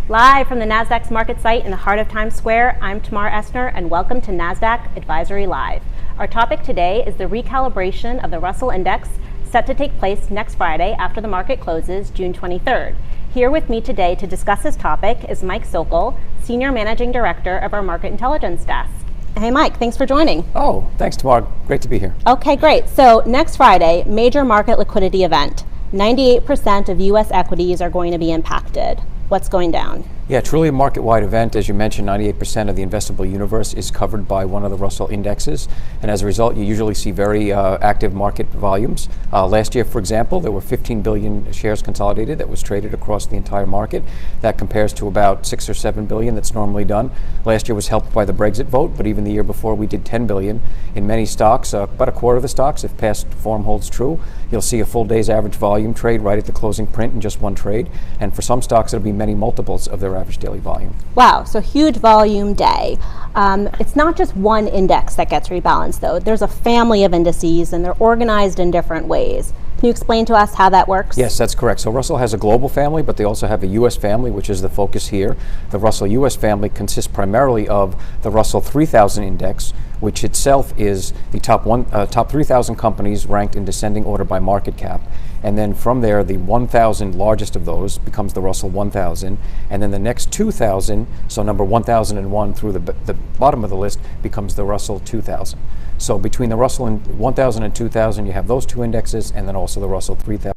Live from the Nasdaq's market site in the heart of Times Square, I'm Tamar Essner, and welcome to Nasdaq Advisory Live. Our topic today is the recalibration of the Russell Index, set to take place next Friday after the market closes June 23rd. Here with me today to discuss this topic is Mike Sokol, Senior Managing Director of our Market Intelligence Desk. Hey Mike, thanks for joining. Oh, thanks Tamar, great to be here. Okay, great. So next Friday, major market liquidity event. 98% of U.S. equities are going to be impacted. What's going down? Yeah, truly a market-wide event. As you mentioned, 98% of the investable universe is covered by one of the Russell indexes, and as a result, you usually see very active market volumes. Last year, for example, there were 15 billion shares consolidated that was traded across the entire market. That compares to about 6 or 7 billion that's normally done. Last year was helped by the Brexit vote, but even the year before we did 10 billion. In many stocks, about a quarter of the stocks, if past form holds true, you'll see a full day's average volume trade right at the closing print in just one trade, and for some stocks it'll be many multiples of their average daily volume. Wow, so huge volume day. It's not just one index that gets rebalanced though. There's a family of indices and they're organized in different ways. Can you explain to us how that works? Yes, that's correct. So Russell has a global family, but they also have a U.S. family, which is the focus here. The Russell U.S. family consists primarily of the Russell 3000 index, which itself is the top 3,000 companies ranked in descending order by market cap. And then from there, the 1,000 largest of those becomes the Russell 1000. And then the next 2,000, so number 1,001 through the bottom of the list, becomes the Russell 2000. So between the Russell 1000 and 2000, you have those two indexes, and then also the Russell 3000.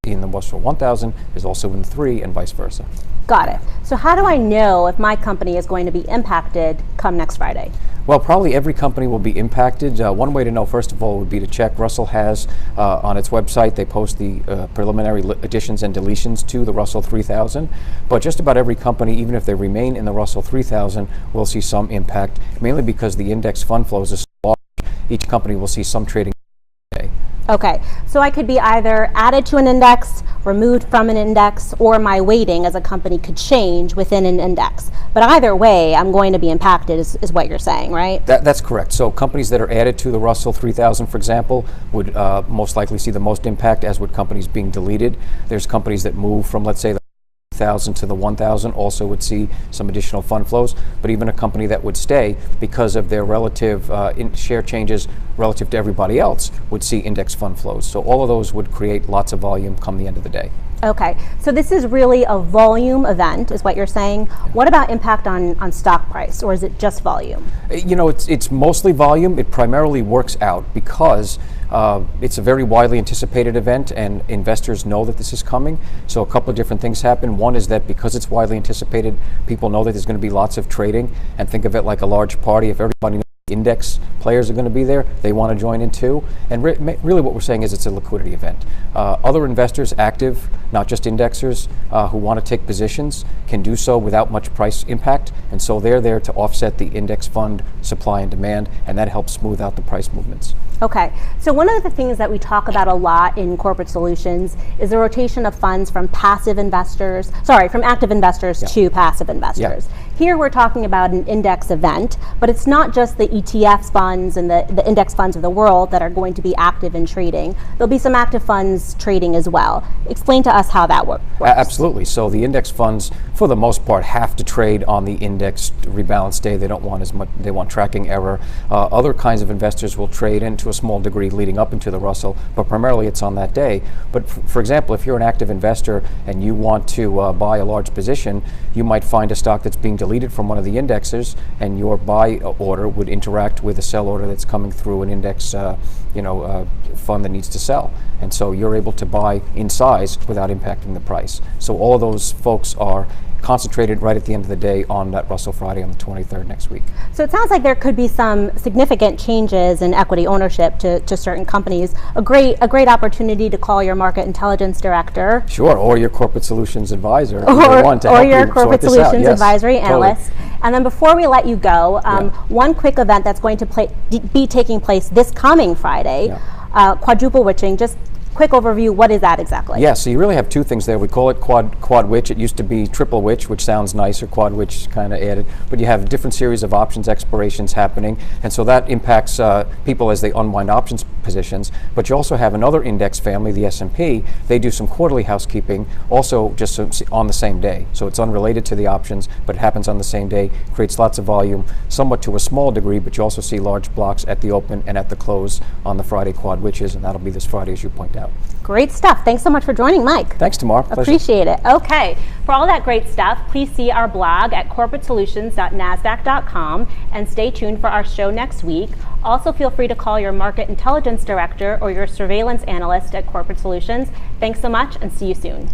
In the Russell 1000 is also in 3 and vice versa. Got it. So how do I know if my company is going to be impacted come next Friday? Well, probably every company will be impacted. One way to know, first of all, would be to check. Russell has on its website, they post the preliminary additions and deletions to the Russell 3000. But just about every company, even if they remain in the Russell 3000, will see some impact, mainly because the index fund flows are so large. Each company will see some trading today. Okay, so I could be either added to an index, removed from an index, or my weighting as a company could change within an index. But either way, I'm going to be impacted is what you're saying, right? That's correct. So companies that are added to the Russell 3000, for example, would most likely see the most impact, as would companies being deleted. There's companies that move from, let's say, the 1,000 to the 1,000 also would see some additional fund flows, but even a company that would stay because of their relative share changes relative to everybody else would see index fund flows. So all of those would create lots of volume come the end of the day. Okay, so this is really a volume event, is what you're saying. What about impact on stock price, or is it just volume? You know, it's mostly volume. It primarily works out because it's a very widely anticipated event and investors know that this is coming. So a couple of different things happen. One is that because it's widely anticipated, people know that there's going to be lots of trading, and think of it like a large party. If everybody knows index players are going to be there, they want to join in too. And really what we're saying is it's a liquidity event. Other investors, active, not just indexers, who want to take positions, can do so without much price impact, and so they're there to offset the index fund supply and demand, and that helps smooth out the price movements. Okay, so one of the things that we talk about a lot in corporate solutions is the rotation of funds from active investors to passive investors. Here we're talking about an index event, but it's not just the ETFs funds and the index funds of the world that are going to be active in trading. There'll be some active funds trading as well. Explain to us how that works. Absolutely. So the index funds, for the most part, have to trade on the index rebalance day. They don't want as much, they want tracking error. Other kinds of investors will trade in to a small degree leading up into the Russell, but primarily it's on that day. But for example, if you're an active investor and you want to buy a large position, you might find a stock that's being deleted from one of the indexes, and your buy order would interact with a sell order that's coming through an index fund that needs to sell. And so you're able to buy in size without impacting the price. So all of those folks are concentrated right at the end of the day on that Russell Friday on the 23rd next week. So it sounds like there could be some significant changes in equity ownership to certain companies. A great opportunity to call your market intelligence director. Sure, or your corporate solutions advisor. Or your corporate solutions advisory analyst. Totally. And then before we let you go, one quick event that's going to be taking place this coming Friday, quadruple witching. Just quick overview, what is that exactly? Yeah, so you really have two things there. We call it quad witch. It used to be triple witch, which sounds nicer. Quad witch kind of added, but you have a different series of options expirations happening, and so that impacts people as they unwind options positions. But you also have another index family, the S&P. They do some quarterly housekeeping, also just on the same day. So it's unrelated to the options, but it happens on the same day. Creates lots of volume, somewhat to a small degree, but you also see large blocks at the open and at the close on the Friday quad witches, and that'll be this Friday, as you point out. Great stuff. Thanks so much for joining, Mike. Thanks, Tamar. Pleasure. Appreciate it. Okay. For all that great stuff, please see our blog at corporatesolutions.nasdaq.com and stay tuned for our show next week. Also, feel free to call your market intelligence director or your surveillance analyst at Corporate Solutions. Thanks so much, and see you soon.